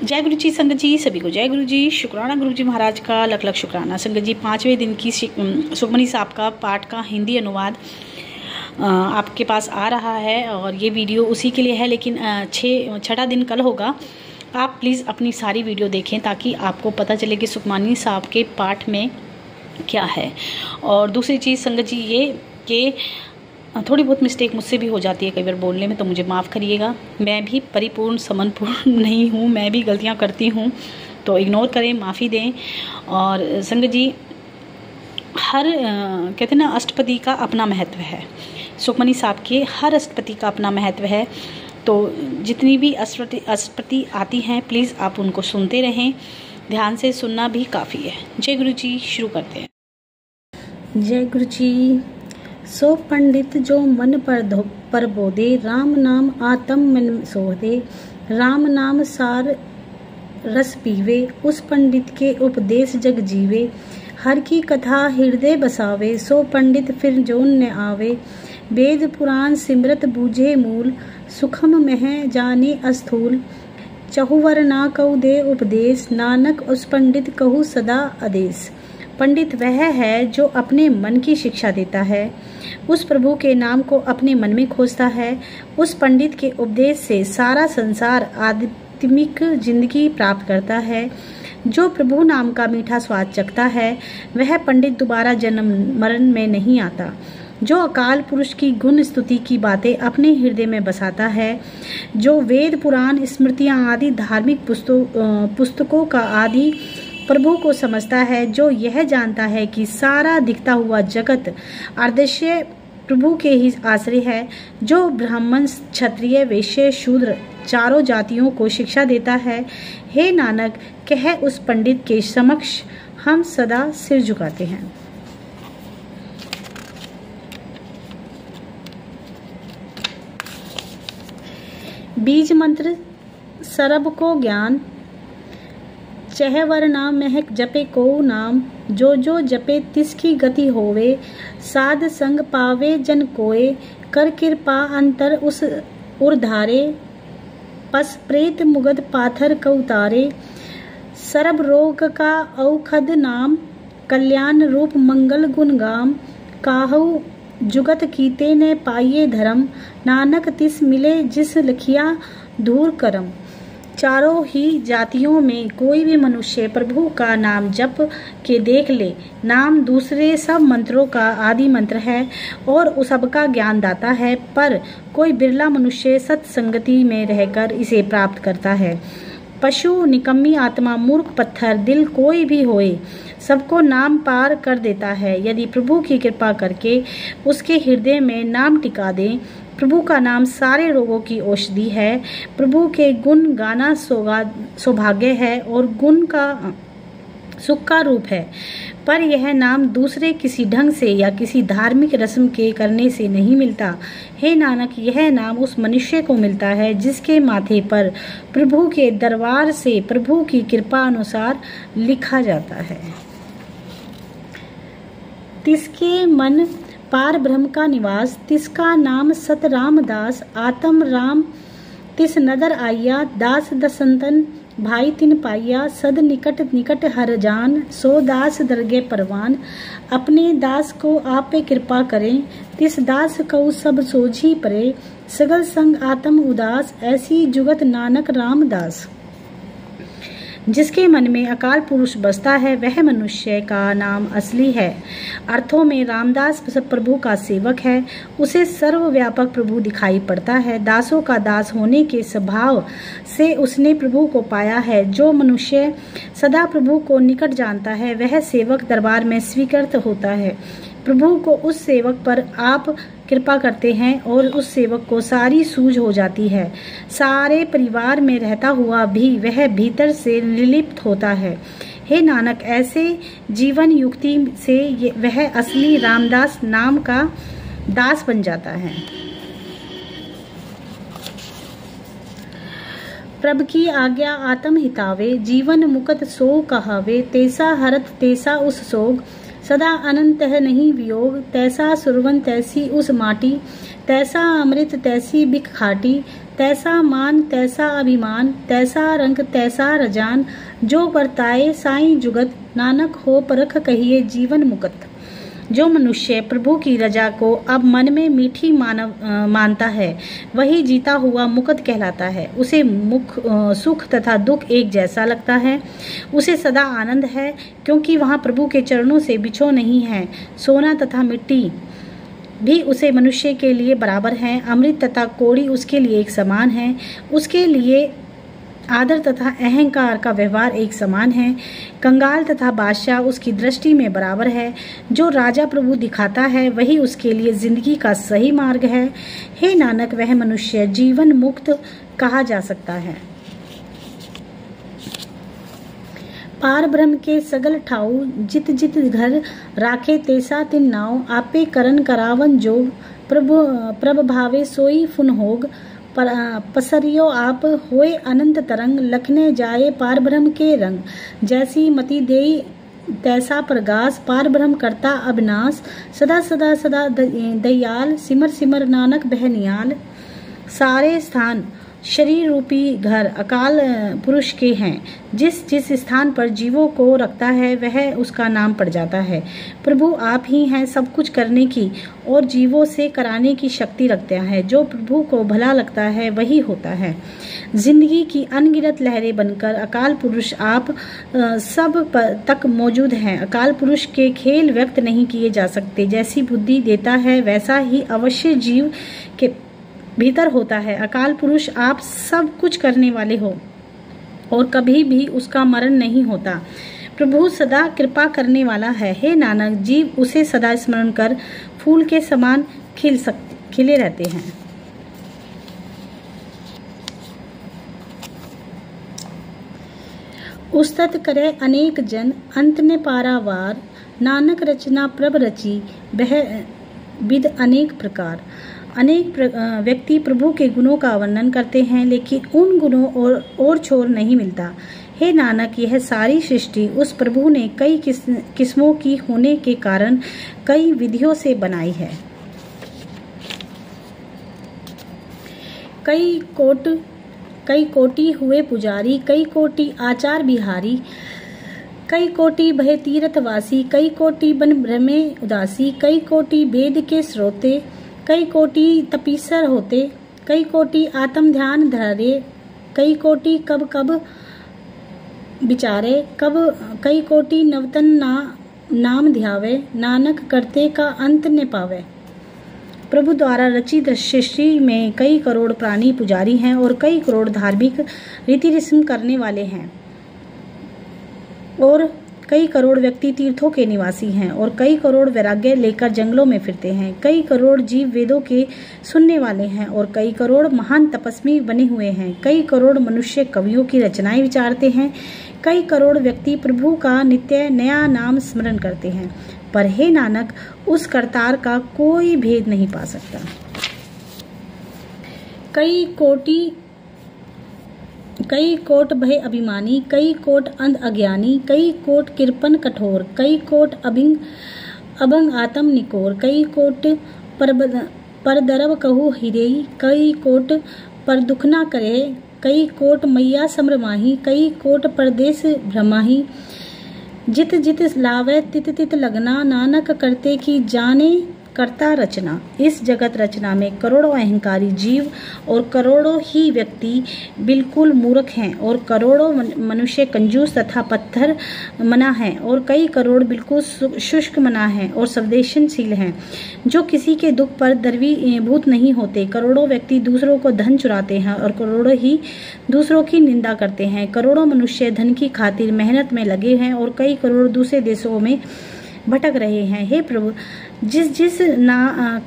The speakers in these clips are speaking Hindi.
जय गुरु जी संगत जी, सभी को जय गुरु जी। शुक्राना गुरु जी महाराज का लख लख शुक्राना। संगत जी, 5वें दिन की सुखमनी साहब का पाठ का हिंदी अनुवाद आपके पास आ रहा है और ये वीडियो उसी के लिए है, लेकिन छठा दिन कल होगा। आप प्लीज़ अपनी सारी वीडियो देखें ताकि आपको पता चले कि सुखमनी साहब के पाठ में क्या है। और दूसरी चीज़ संगत जी ये कि थोड़ी बहुत मिस्टेक मुझसे भी हो जाती है कई बार बोलने में, तो मुझे माफ़ करिएगा। मैं भी परिपूर्ण समनपूर्ण नहीं हूँ, मैं भी गलतियाँ करती हूँ, तो इग्नोर करें, माफ़ी दें। और संगत जी कहते हैं ना, अष्टपदी का अपना महत्व है। सुखमनी साहब के हर अष्टपदी का अपना महत्व है, तो जितनी भी अष्टपदी आती हैं प्लीज़ आप उनको सुनते रहें, ध्यान से सुनना भी काफ़ी है। जय गुरु जी, शुरू करते हैं। जय गुरु जी। सो पंडित जो मन पर बोधे, राम नाम आत्म मन सोधे, राम नाम सार रस पीवे, उस पंडित के उपदेश जग जीवे, हर की कथा हृदय बसावे, सो पंडित फिर जोन न आवे, वेद पुराण सिमरत बूझे मूल, सुखम मह जाने अस्थूल, चहुवर ना कहु दे उपदेश, नानक उस पंडित कहु सदा आदेश। पंडित वह है जो अपने मन की शिक्षा देता है, उस प्रभु के नाम को अपने मन में खोजता है। उस पंडित के उपदेश से सारा संसार आध्यात्मिक जिंदगी प्राप्त करता है। जो प्रभु नाम का मीठा स्वाद चखता है वह पंडित दोबारा जन्म मरण में नहीं आता। जो अकाल पुरुष की गुण स्तुति की बातें अपने हृदय में बसाता है, जो वेद पुराण स्मृतियाँ आदि धार्मिक पुस्तकों का आदि प्रभु को समझता है, जो यह जानता है कि सारा दिखता हुआ जगत अदृश्य प्रभु के ही आश्रय है, जो ब्राह्मण क्षत्रिय वैश्य शूद्र चारों जातियों को शिक्षा देता है, हे नानक कह उस पंडित के समक्ष हम सदा सिर झुकाते हैं। बीज मंत्र सरब को ज्ञान, चहवर नाम महक जपे को नाम, जो जो जपे तिसकी गति होवे, साध संग पावे जन कोय, कर कृपा अंतर उस उर्धारे, पस प्रेत मुगद पाथर को उतारे, सरब रोग का औखद नाम, कल्याण रूप मंगल गुण गाम, काहु जुगत कीते ने पाइये धर्म, नानक तिस मिले जिस लखिया दूर करम। चारों ही जातियों में कोई भी मनुष्य प्रभु का नाम जप के देख ले। नाम दूसरे सब मंत्रों का आदि मंत्र है और उस सबका ज्ञान दाता है, पर कोई बिरला मनुष्य सत्संगति में रहकर इसे प्राप्त करता है। पशु, निकम्मी आत्मा, मूर्ख, पत्थर दिल कोई भी होए, सबको नाम पार कर देता है। यदि प्रभु की कृपा करके उसके हृदय में नाम टिका दें। प्रभु का नाम सारे रोगों की औषधि है। प्रभु के गुण गाना सौभाग्य है और गुण का सुख का रूप है, पर यह नाम दूसरे किसी ढंग से या किसी धार्मिक रस्म के करने से नहीं मिलता। हे नानक, यह नाम उस मनुष्य को मिलता है जिसके माथे पर प्रभु के दरबार से प्रभु की कृपा अनुसार लिखा जाता है। तिसके मन पार ब्रह्म का निवास, तिसका नाम सत रामदास, आत्म राम तिस नदर आया, दास दसंतन भाई तिन पाइया, सद निकट निकट हर जान, सो दास दरगे परवान, अपने दास को आपे कृपा करें, तिस दास को सब सोझी परे, सगल संग आत्म उदास, ऐसी जुगत नानक रामदास। जिसके मन में अकाल पुरुष बसता है वह मनुष्य का नाम असली है। अर्थों में रामदास प्रभु का सेवक है, उसे सर्वव्यापक प्रभु दिखाई पड़ता है। दासों का दास होने के स्वभाव से उसने प्रभु को पाया है। जो मनुष्य सदा प्रभु को निकट जानता है वह सेवक दरबार में स्वीकृत होता है। प्रभु को उस सेवक पर आप कृपा करते हैं और उस सेवक को सारी सूझ हो जाती है। सारे परिवार में रहता हुआ भी वह भीतर से निर्लिप्त होता है। हे नानक, ऐसे जीवन युक्ति से वह असली रामदास नाम का दास बन जाता है। प्रभ की आज्ञा आत्म हितावे, जीवन मुकत सो कहावे, तैसा हरत तैसा उस सोग, सदा अनंत है नहीं वियोग, तैसा सुरवन तैसी उस माटी, तैसा अमृत तैसी बिक खाटी, तैसा मान तैसा अभिमान, तैसा रंग तैसा रजान, जो बरताए साईं जुगत, नानक हो परख कहिए जीवन मुकत। जो मनुष्य प्रभु की रजा को अब मन में मीठी मानता है, वही जीता हुआ मुकत कहलाता है। उसे सुख तथा दुख एक जैसा लगता है। उसे सदा आनंद है, क्योंकि वहाँ प्रभु के चरणों से बिछो नहीं है। सोना तथा मिट्टी भी उसे मनुष्य के लिए बराबर हैं। अमृत तथा कौड़ी उसके लिए एक समान है। उसके लिए आदर तथा अहंकार का व्यवहार एक समान है। कंगाल तथा बादशाह उसकी दृष्टि में बराबर है। जो राजा प्रभु दिखाता है, वही उसके लिए जिंदगी का सही मार्ग है। हे नानक, वह मनुष्य जीवन मुक्त कहा जा सकता है। पार ब्रह्म के सगल ठाऊ, जित जित घर राखे तेसा तिन नाव, आपे करन करावन जो, प्रभ भावे सोई फुन होग, पसरियो आप होए अनंत तरंग, लखने जाए पार ब्रह्म के रंग, जैसी मति देई तैसा प्रगास, पार ब्रह्म करता अविनाश, सदा सदा सदा दयाल, सिमर सिमर नानक बहनियाल। सारे स्थान शरीर रूपी घर अकाल पुरुष के हैं। जिस जिस स्थान पर जीवों को रखता है, वह उसका नाम पड़ जाता है। प्रभु आप ही हैं सब कुछ करने की और जीवों से कराने की शक्ति रखते हैं। जो प्रभु को भला लगता है, वही होता है। जिंदगी की अनगिनत लहरें बनकर अकाल पुरुष आप सब तक मौजूद हैं। अकाल पुरुष के खेल व्यक्त नहीं किए जा सकते। जैसी बुद्धि देता है, वैसा ही अवश्य जीव के भीतर होता है। अकाल पुरुष आप सब कुछ करने वाले हो और कभी भी उसका मरण नहीं होता। प्रभु सदा कृपा करने वाला है। हे नानक, जीव उसे सदा स्मरण कर फूल के समान खिले रहते हैं। उस्तत करे अनेक जन, अंत ने पारावार, नानक रचना प्रभ रची, बह विद अनेक प्रकार। अनेक व्यक्ति प्रभु के गुणों का वर्णन करते हैं, लेकिन उन गुणों और छोर नहीं मिलता। हे नानक, यह सारी सृष्टि उस प्रभु ने कई किस्मों की होने के कारण कई विधियों से बनाई है। कई कोटि हुए पुजारी, कई कोटि आचार बिहारी, कई कोटि भय तीर्थवासी, कई कोटि बन भ्रमे उदासी, कई कोटि वेद के श्रोते, कई कोटि तपीसर होते, कई कोटि आत्म ध्यान धरे, कई कोटि कब कब विचारे, कई कोटि नवतन नाम ध्यावे, नानक करते का अंत न पावे। प्रभु द्वारा रचित सृष्टि में कई करोड़ प्राणी पुजारी हैं और कई करोड़ धार्मिक रीति रस्म करने वाले हैं, और कई करोड़ व्यक्ति तीर्थों के निवासी हैं, और कई करोड़ वैराग्य लेकर जंगलों में फिरते हैं। कई करोड़ जीव वेदों के सुनने वाले हैं और कई करोड़ महान तपस्वी बने हुए हैं। कई करोड़ मनुष्य कवियों की रचनाएं विचारते हैं। कई करोड़ व्यक्ति प्रभु का नित्य नया नाम स्मरण करते हैं, पर हे नानक, उस करतार का कोई भेद नहीं पा सकता। कई कोट भय अभिमानी, कई कोट अंध अज्ञानी, कई कोट कृपन कठोर, कई कोट अभंग आत्म निकोर, कई कोट पर दरब कहू हिरेई, कई कोट पर दुख ना करे, कई कोट मैया समरमाही, कई कोट परदेश भ्रमाही, जित जित लावे तित तित लगना, नानक करते की जाने करता रचना। इस जगत रचना में करोड़ों अहंकारी जीव और करोड़ों ही व्यक्ति बिल्कुल मूर्ख हैं, और करोड़ों मनुष्य कंजूस तथा पत्थर मना हैं, और कई करोड़ बिल्कुल शुष्क मना हैं और संवेदनशील हैं, जो किसी के दुख पर द्रवीभूत नहीं होते। करोड़ों व्यक्ति दूसरों को धन चुराते हैं और करोड़ों ही दूसरों की निंदा करते हैं। करोड़ों मनुष्य धन की खातिर मेहनत में लगे हैं और कई करोड़ दूसरे देशों में भटक रहे हैं। हे प्रभु, जिस जिस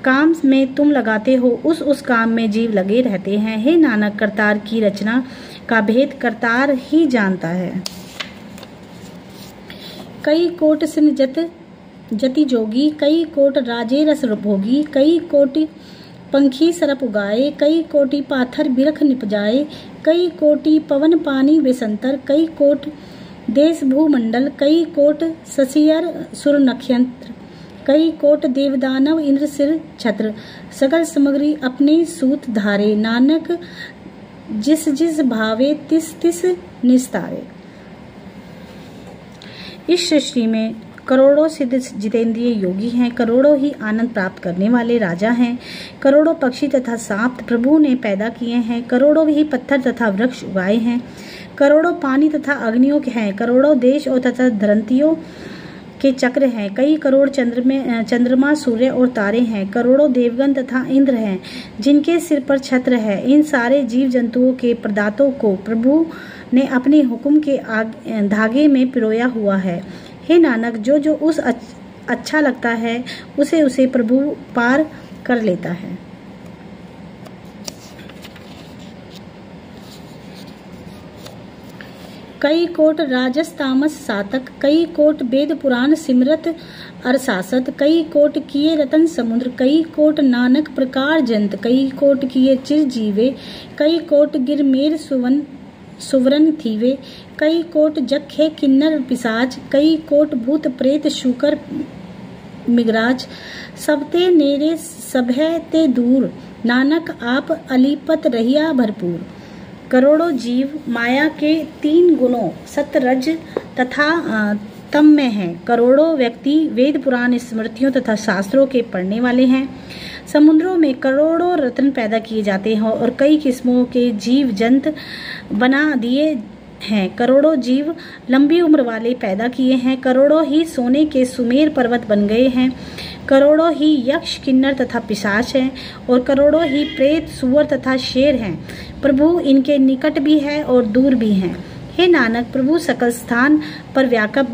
काम में तुम लगाते हो, उस काम में जीव लगे रहते हैं। हे नानक, करतार की रचना का भेद करतार ही जानता है। कई कोट सिन जति जोगी, कई कोट राजे रस भोगी, कई कोटि पंखी सरप उगाए, कई कोटि पाथर बिरख निपजाए, कई कोटि पवन पानी वेसंतर, कई कोट देश भूमंडल, कई कोट ससियर सुर नक्षत्र, कई कोट देवदानव इंद्र सिर छत्र, सगल सामग्री अपने सूत धारे, नानक जिस जिस भावे तिस तिस निस्तारे। इस सृष्टि में करोड़ों सिद्ध जितेंद्रिय योगी हैं, करोड़ों ही आनंद प्राप्त करने वाले राजा हैं, करोड़ों पक्षी तथा सांप प्रभु ने पैदा किए हैं, करोड़ों ही पत्थर तथा वृक्ष उगाए हैं, करोड़ों पानी तथा अग्नियों के हैं, करोड़ों देश और तथा धरंतियों के चक्र हैं, कई करोड़ चंद्रमा सूर्य और तारे हैं, करोड़ों देवगण तथा इंद्र हैं, जिनके सिर पर छत्र है। इन सारे जीव जंतुओं के प्रदातों को प्रभु ने अपने हुक्म के धागे में पिरोया हुआ है। हे नानक, जो जो उस अच्छा लगता है उसे उसे प्रभु पार कर लेता है। कई कोट राजस तामस सातक, कई कोट वेद पुराण सिमरत अरसासत, कई कोट किए रतन समुद्र, कई कोट नानक प्रकार जंत, कई कोट किए चिर जीवे, कई कोट गिरमेर सुवरन थीवे, कई कोट जखे किन्नर पिसाच, कई कोट भूत प्रेत शूकर मिगराज, सबते नेरे सभय ते दूर, नानक आप अलीपत रहिया भरपूर। करोड़ों जीव माया के 3 गुणों सत्य रज तथा तम में हैं, करोड़ों व्यक्ति वेद पुराण स्मृतियों तथा शास्त्रों के पढ़ने वाले हैं। समुद्रों में करोड़ों रत्न पैदा किए जाते हैं और कई किस्मों के जीव जंत बना दिए हैं, करोड़ों जीव लंबी उम्र वाले पैदा किए हैं, करोड़ों ही सोने के सुमेर पर्वत बन गए हैं, करोड़ों ही यक्ष किन्नर तथा पिशाच हैं और करोड़ों ही प्रेत सूअर तथा शेर हैं। प्रभु इनके निकट भी है और दूर भी हैं। हे नानक, प्रभु सकल स्थान पर व्यापक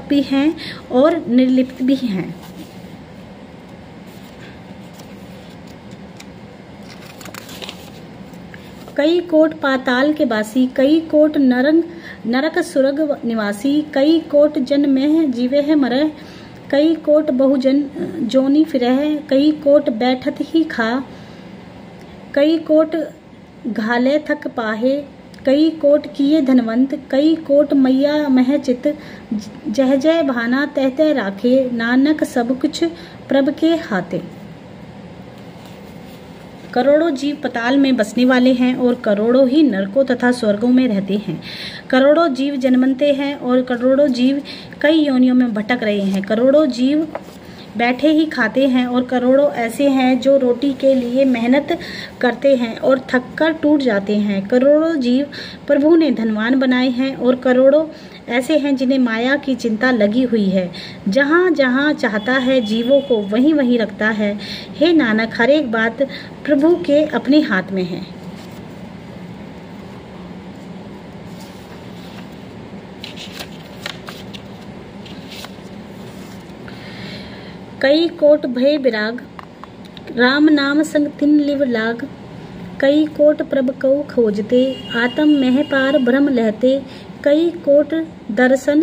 भी हैं और निर्लिप्त भी हैं। कई कोट पाताल के वासी, कई कोट नरक सुरग निवासी, कई कोट जन में जीवे है मरह, कई कोट बहुजन जोनी फिरह, कई कोट बैठत ही खा, कई कोट घाले थक पाहे, कई कोट किए धनवंत, कई कोट मैया मह चित, जह जय भाना तह तह राखे, नानक सब कुछ प्रभ के हाथे। करोड़ों जीव पताल में बसने वाले हैं और करोड़ों ही नरकों तथा स्वर्गों में रहते हैं, करोड़ों जीव जन्मते हैं और करोड़ों जीव कई योनियों में भटक रहे हैं, करोड़ों जीव बैठे ही खाते हैं और करोड़ों ऐसे हैं जो रोटी के लिए मेहनत करते हैं और थककर टूट जाते हैं, करोड़ों जीव प्रभु ने धनवान बनाए हैं और करोड़ों ऐसे हैं जिन्हें माया की चिंता लगी हुई है, जहाँ जहाँ चाहता है जीवों को वहीं वहीं रखता है। हे नानक, हर एक बात प्रभु के अपने हाथ में है। कई कोट भय विराग, राम नाम संग तिन लिव लाग, कई कोट प्रभ को खोजते, आत्म मह पार ब्रह्म लहते, कई कोट दर्शन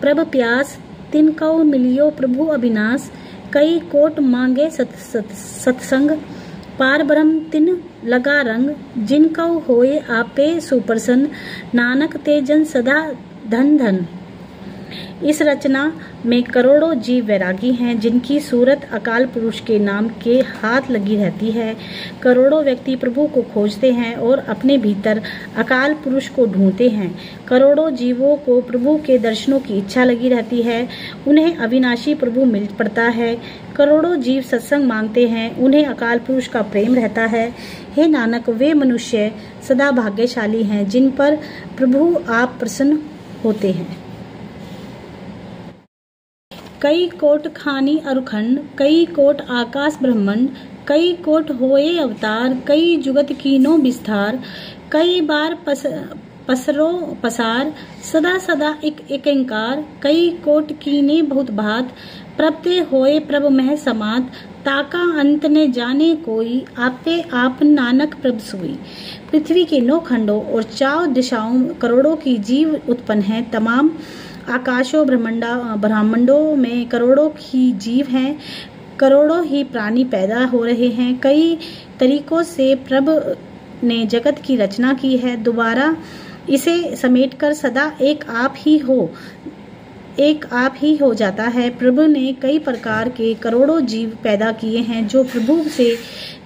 प्रभ प्यास, तिन को मिलियो प्रभु अविनाश, कई कोट मांगे सत्संग, पार ब्रह्म तिन लगा रंग, जिनको होए आपे सुप्रसन्न, नानक तेजन सदा धन धन। इस रचना में करोड़ों जीव वैरागी हैं जिनकी सूरत अकाल पुरुष के नाम के हाथ लगी रहती है। करोड़ों व्यक्ति प्रभु को खोजते हैं और अपने भीतर अकाल पुरुष को ढूंढते हैं। करोड़ों जीवों को प्रभु के दर्शनों की इच्छा लगी रहती है, उन्हें अविनाशी प्रभु मिल पड़ता है। करोड़ों जीव सत्संग मांगते हैं, उन्हें अकाल पुरुष का प्रेम रहता है। हे नानक, वे मनुष्य सदा भाग्यशाली हैं जिन पर प्रभु आप प्रसन्न होते हैं। कई कोट खानी अरुखंड, कई कोट आकाश ब्रह्मांड, कई कोट होए अवतार, कई जुगत कीनो विस्तार, कई बार पसरो पसार, सदा सदा एक इंकार, कई कोट कीने बहुत भात, प्रभते होए प्रभ मह समात, ताका अंत ने जाने कोई, आपे आप नानक प्रभ सोई। पृथ्वी के 9 खंडों और 4 दिशाओं करोड़ों की जीव उत्पन्न हैं। तमाम आकाशों ब्रह्मांडों में करोड़ों ही जीव हैं, करोड़ों ही प्राणी पैदा हो रहे हैं। कई तरीकों से प्रभु ने जगत की रचना की है, दोबारा इसे समेटकर सदा एक आप ही हो जाता है। प्रभु ने कई प्रकार के करोड़ों जीव पैदा किए हैं जो प्रभु से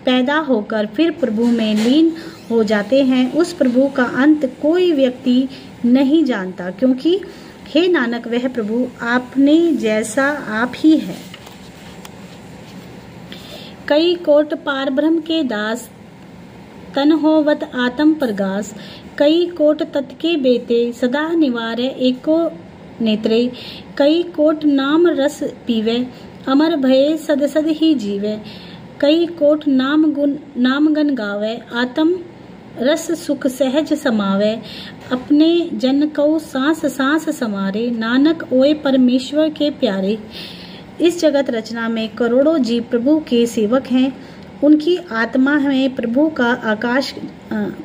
पैदा होकर फिर प्रभु में लीन हो जाते हैं, उस प्रभु का अंत कोई व्यक्ति नहीं जानता, क्योंकि हे नानक वह प्रभु आपने जैसा आप ही है। कई कोट पार ब्रह्म के दास, तन होवत आत्म प्रगास। कई कोट तत् के बेते, सदा निवारे एको नेत्रे। कई कोट नाम रस पीवे, अमर भये सद सद ही जीवे। कई कोट नाम गन गावे, आत्म रस सुख सहज समावे। अपने जन को सांस सांस समारे, नानक ओए परमेश्वर के प्यारे। इस जगत रचना में करोड़ों जीव प्रभु के सेवक हैं। उनकी आत्मा में प्रभु का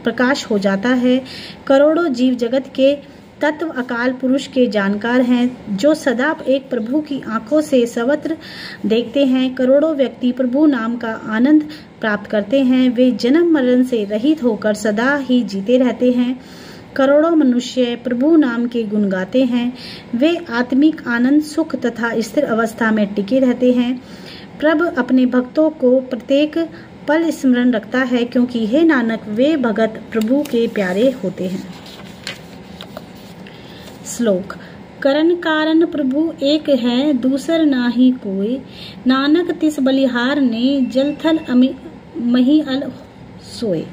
प्रकाश हो जाता है। करोड़ों जीव जगत के तत्व अकाल पुरुष के जानकार हैं, जो सदा एक प्रभु की आंखों से सर्वत्र देखते हैं। करोड़ों व्यक्ति प्रभु नाम का आनंद प्राप्त करते हैं। वे जन्म मरण से रहित होकर सदा ही जीते रहते हैं। करोड़ों मनुष्य प्रभु नाम के गुण गाते हैं। वे आत्मिक आनंद, सुख तथा स्थिर अवस्था में टिके रहते हैं। प्रभु अपने भक्तों को प्रत्येक पल स्मरण रखता है, क्योंकि हे नानक वे भगत प्रभु के प्यारे होते हैं। श्लोक। करण कारण प्रभु एक है, दूसर नाही कोई। नानक तिस बलिहार ने, जल थल मही अल सोए।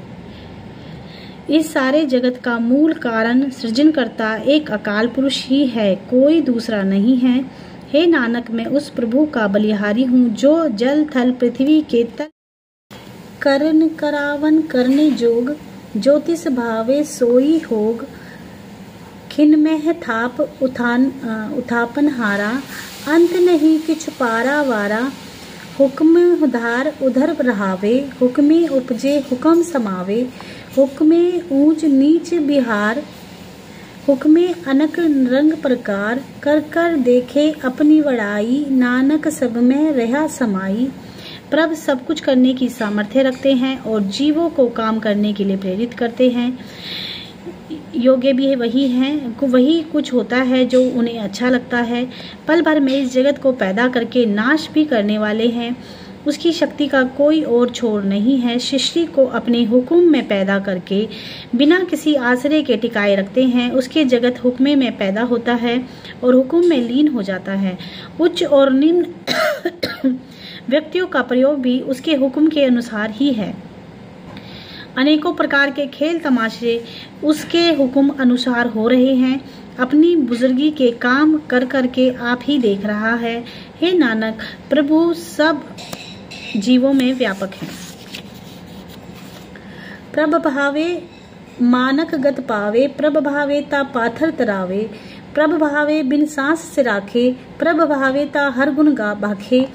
इस सारे जगत का मूल कारण सृजनकर्ता एक अकाल पुरुष ही है, कोई दूसरा नहीं है। हे नानक मैं उस प्रभु का बलिहारी हूँ, जो जल थल पृथ्वी के तल करण करावन करने जोग। ज्योतिष भावे सोई होग, खिनमेह थाप उथापन हारा। अंत नहीं किछ पारा वारा, हुक्म उधार उधर रहावे। हुक्मे उपजे हुक्म समावे, हुक्मे ऊंच नीच बिहार। हुक्मे अनक रंग प्रकार, कर कर देखे अपनी बड़ाई। नानक सब में रहा समाई। प्रभु सब कुछ करने की सामर्थ्य रखते हैं और जीवों को काम करने के लिए प्रेरित करते हैं। योग्य भी वही हैं, वही कुछ होता है जो उन्हें अच्छा लगता है। पल भर में इस जगत को पैदा करके नाश भी करने वाले हैं। उसकी शक्ति का कोई और छोर नहीं है। सृष्टि को अपने हुक्म में पैदा करके बिना किसी आश्रय के टिकाए रखते हैं। उसके जगत हुक्मे में पैदा होता है और हुक्म में लीन हो जाता है। उच्च और निम्न व्यक्तियों का प्रयोग भी उसके हुक्म के अनुसार ही है। अनेकों प्रकार के खेल तमाशे उसके हुक्म अनुसार हो रहे हैं। अपनी बुजुर्गी के काम कर करके आप ही देख रहा है। हे नानक प्रभु सब जीवों में व्यापक है। प्रभ भावे मानक गत पावे, प्रभ भावे ता पाथर तरावे। प्रभ भावे बिन सांस से राखे, प्रभ भावे ता हर गुण गा बाखे।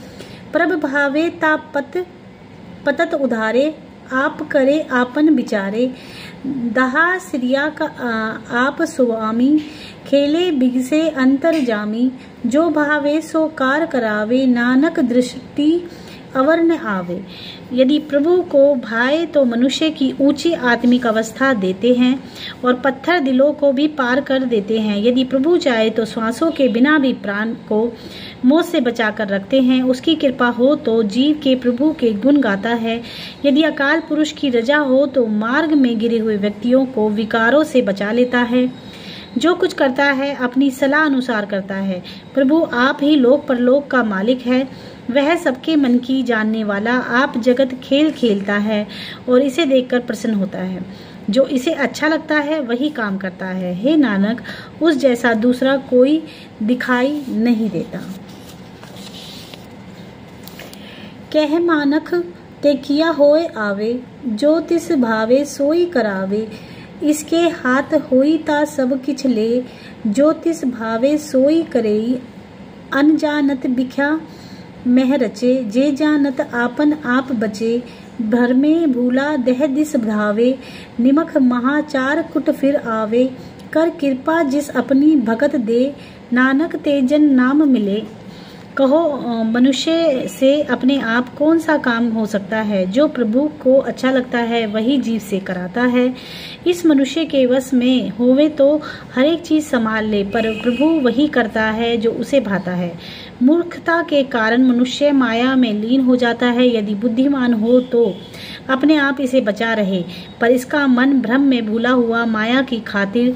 प्रभ भावे ता पतत उधारे, आप करे आपन विचारे। दहा श्रिया का आप स्वामी, खेले बिगसे अंतर जामी। जो भावे सो कार करावे, नानक दृष्टि अवर न आवे। यदि प्रभु को भाए तो मनुष्य की ऊंची आत्मिक अवस्था देते हैं और पत्थर दिलों को भी पार कर देते हैं। यदि प्रभु चाहे तो श्वासों के बिना भी प्राण को मौत से बचा कर रखते हैं। उसकी कृपा हो तो जीव के प्रभु के गुण गाता है। यदि अकाल पुरुष की रजा हो तो मार्ग में गिरे हुए व्यक्तियों को विकारों से बचा लेता है। जो कुछ करता है अपनी सलाह अनुसार करता है। प्रभु आप ही लोक परलोक का मालिक है। वह सबके मन की जानने वाला आप जगत खेल खेलता है और इसे देखकर प्रसन्न होता है। जो इसे अच्छा लगता है वही काम करता है। हे नानक उस जैसा दूसरा कोई दिखाई नहीं देता। कह मानक ते किया होए आवे, जो तिस भावे सोई करावे। इसके हाथ होई ता सब किछ ले, जो तिस भावे सोई करेई। अनजानत बिख्या मह रचे, जे जानत आपन आप बचे। भर में भूला दह दिस भावे, निमख महाचार कुट फिर आवे। कर कृपा जिस अपनी भगत दे, नानक तेजन नाम मिले। कहो मनुष्य से अपने आप कौन सा काम हो सकता है? जो प्रभु को अच्छा लगता है वही जीव से कराता है। इस मनुष्य के वश में होवे तो हर एक चीज संभाल ले, पर प्रभु वही करता है जो उसे भाता है। मूर्खता के कारण मनुष्य माया में लीन हो जाता है। यदि बुद्धिमान हो तो अपने आप इसे बचा रहे, पर इसका मन भ्रम में भूला हुआ माया की खातिर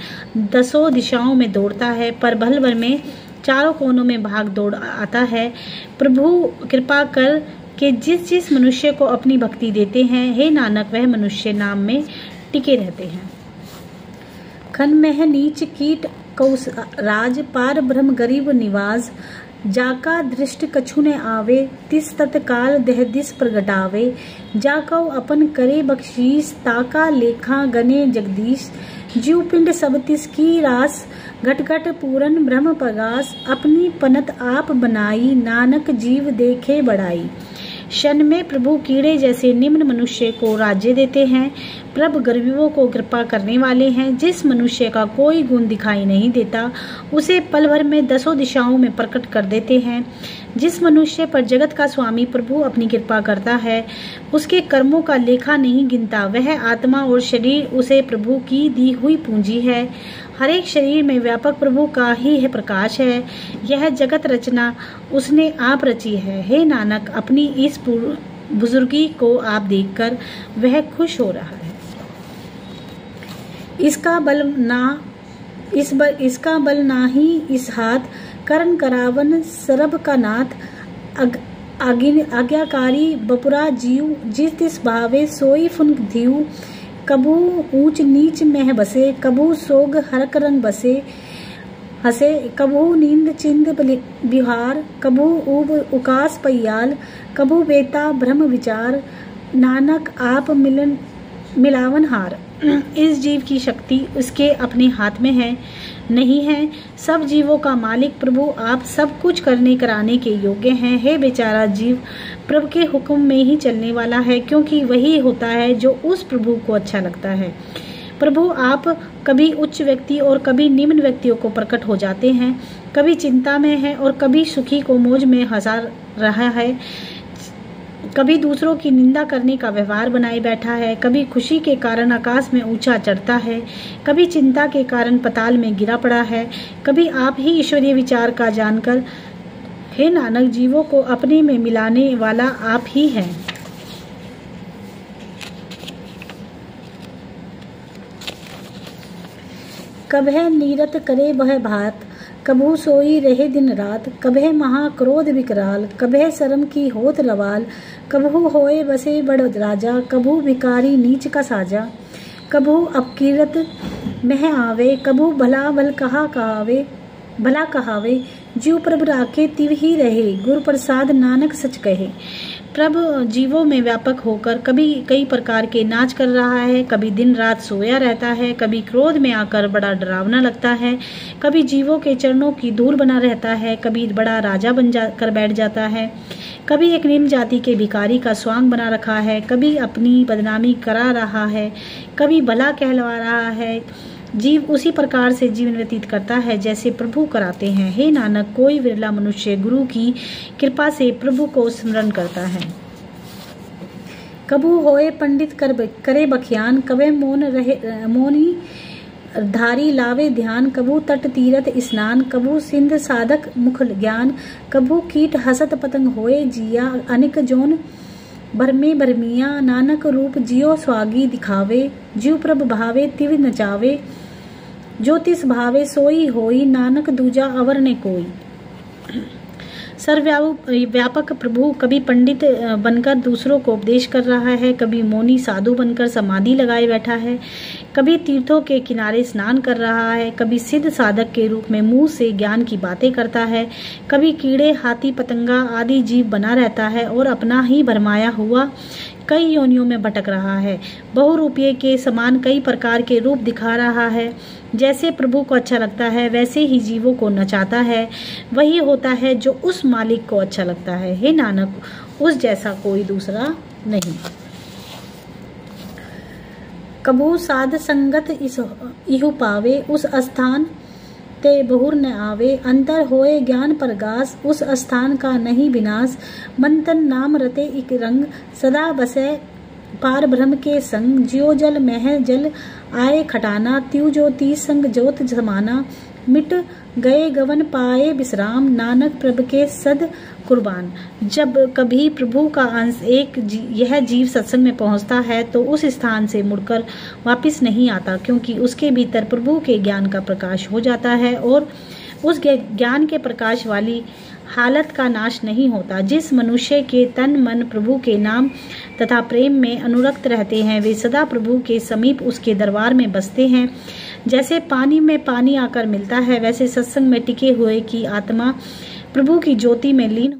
दसों दिशाओं में दौड़ता है, पर भल भर में चारों कोनों में भाग दौड़ आता है। प्रभु कृपा कर के जिस जिस मनुष्य को अपनी भक्ति देते हैं, हे नानक, वह मनुष्य नाम में टिके रहते हैं। खन में नीच कीट कौस राज, पार ब्रह्म गरीब निवास। जाका दृष्ट कछु न आवे, तिस तत्काल देह दिस प्रगटावे। जाकौ अपन करे बख्शीस, ताका लेखा गने जगदीश। जीव पिंड सब तिस की रास, घट घट पूरन ब्रह्म प्रगास। अपनी पनत आप बनाई, नानक जीव देखे बड़ाई। क्षण में प्रभु कीड़े जैसे निम्न मनुष्य को राज्य देते हैं। प्रभु गरीबों को कृपा करने वाले हैं। जिस मनुष्य का कोई गुण दिखाई नहीं देता, उसे पल भर में दसों दिशाओं में प्रकट कर देते हैं। जिस मनुष्य पर जगत का स्वामी प्रभु अपनी कृपा करता है, उसके कर्मों का लेखा नहीं गिनता। वह आत्मा और शरीर उसे प्रभु की दी हुई पूंजी है। हर एक शरीर में व्यापक प्रभु का ही है प्रकाश है। यह जगत रचना उसने आप रची है। हे नानक, अपनी इस बुजुर्गी को आप देखकर वह खुश हो रहा है। इसका बल ना ही इस हाथ, करण करावन सरब का नाथ। आज्ञाकारी बपुरा जीव, जिस तिस भावे सोई फुन धीव। कबू ऊंच नीच में बसे, कबू सोग हरक रंग बसे हसे। कबू नींद चिंद बिहार, कबू ऊब उकास पैयाल। कबू बेता भ्रम विचार, नानक आप मिलावन हार। इस जीव की शक्ति उसके अपने हाथ में है नहीं है। सब जीवों का मालिक प्रभु आप सब कुछ करने कराने के योग्य हैं। हे बेचारा जीव प्रभु के हुक्म में ही चलने वाला है, क्योंकि वही होता है जो उस प्रभु को अच्छा लगता है। प्रभु आप कभी उच्च व्यक्ति और कभी निम्न व्यक्तियों को प्रकट हो जाते हैं। कभी चिंता में है और कभी सुखी को मौज में हंसा रहा है। कभी दूसरों की निंदा करने का व्यवहार बनाए बैठा है। कभी खुशी के कारण आकाश में ऊंचा चढ़ता है, कभी चिंता के कारण पताल में गिरा पड़ा है। कभी आप ही ईश्वरीय विचार का जानकर, हे नानक, जीवों को अपने में मिलाने वाला आप ही हैं। कभे नीरत करे वह भात, कभू सोई रहे दिन रात। कभे महाक्रोध विकराल, कभे शर्म की होत रवाल। कभू होए बसे बड़ राजा, कभू भिकारी नीच का साजा। कभू अपकीरत मह आवे, कभू भला भल भला कहावे। जीव प्रभु राखे तिव ही रहे, गुरु प्रसाद नानक सच कहे। प्रभु जीवों में व्यापक होकर कभी कई प्रकार के नाच कर रहा है, कभी दिन रात सोया रहता है, कभी क्रोध में आकर बड़ा डरावना लगता है, कभी जीवों के चरणों की धूल बना रहता है, कभी बड़ा राजा बन कर बैठ जाता है, कभी एक निम्न जाति के भिखारी का स्वांग बना रखा है, कभी अपनी बदनामी करा रहा है, कभी भला कहलवा रहा है। जीव उसी प्रकार से जीवन व्यतीत करता है जैसे प्रभु कराते हैं। हे नानक, कोई विरला मनुष्य गुरु की कृपा से प्रभु को स्मरण करता है। कबू होए पंडित करे बखियान, कबे मौनी धारी लावे ध्यान। कबू तट तीरथ स्नान, कबू सिंध साधक मुख ज्ञान। कबू कीट हसत पतंग होए जिया, अनिक जोन भरमे भरमिया। नानक रूप जियो स्वागी दिखावे, जीव प्रभ भावे तिव नचावे। ज्योतिष भावे सोई होई, नानक दूजा अवर ने कोई। सर्वव्यापक प्रभु कभी पंडित बनकर दूसरों को उपदेश कर रहा है, कभी मौनी साधु बनकर समाधि लगाए बैठा है, कभी तीर्थों के किनारे स्नान कर रहा है, कभी सिद्ध साधक के रूप में मुंह से ज्ञान की बातें करता है, कभी कीड़े हाथी पतंगा आदि जीव बना रहता है और अपना ही भरमाया हुआ कई योनियों में भटक रहा है। बहुरूपीय के समान कई प्रकार के रूप दिखा रहा है। जैसे प्रभु को अच्छा लगता है वैसे ही जीवों को नचाता है। वही होता है जो उस मालिक को अच्छा लगता है। हे नानक, उस जैसा कोई दूसरा नहीं। कबू साध संगत इहु पावे, उस स्थान ते बहुर न आवे, अंतर होए ज्ञान प्रगास, उस स्थान का नहीं विनाश। मंतन नाम रते इक रंग, सदा बसे पार ब्रह्म के संग। ज्यो जल मह जल आए खटाना, त्यू ज्योति संग ज्योत समाना। मिट गए गवन पाए विश्राम, नानक प्रभु के सद कुर्बान। जब कभी प्रभु का अंश यह जीव सत्संग में पहुंचता है तो उस स्थान से मुड़कर वापस नहीं आता, क्योंकि उसके भीतर प्रभु के ज्ञान का प्रकाश हो जाता है और उस ज्ञान के प्रकाश वाली हालत का नाश नहीं होता। जिस मनुष्य के तन मन प्रभु के नाम तथा प्रेम में अनुरक्त रहते हैं, वे सदा प्रभु के समीप उसके दरबार में बसते हैं। जैसे पानी में पानी आकर मिलता है, वैसे सत्संग में टिके हुए की आत्मा प्रभु की ज्योति में लीन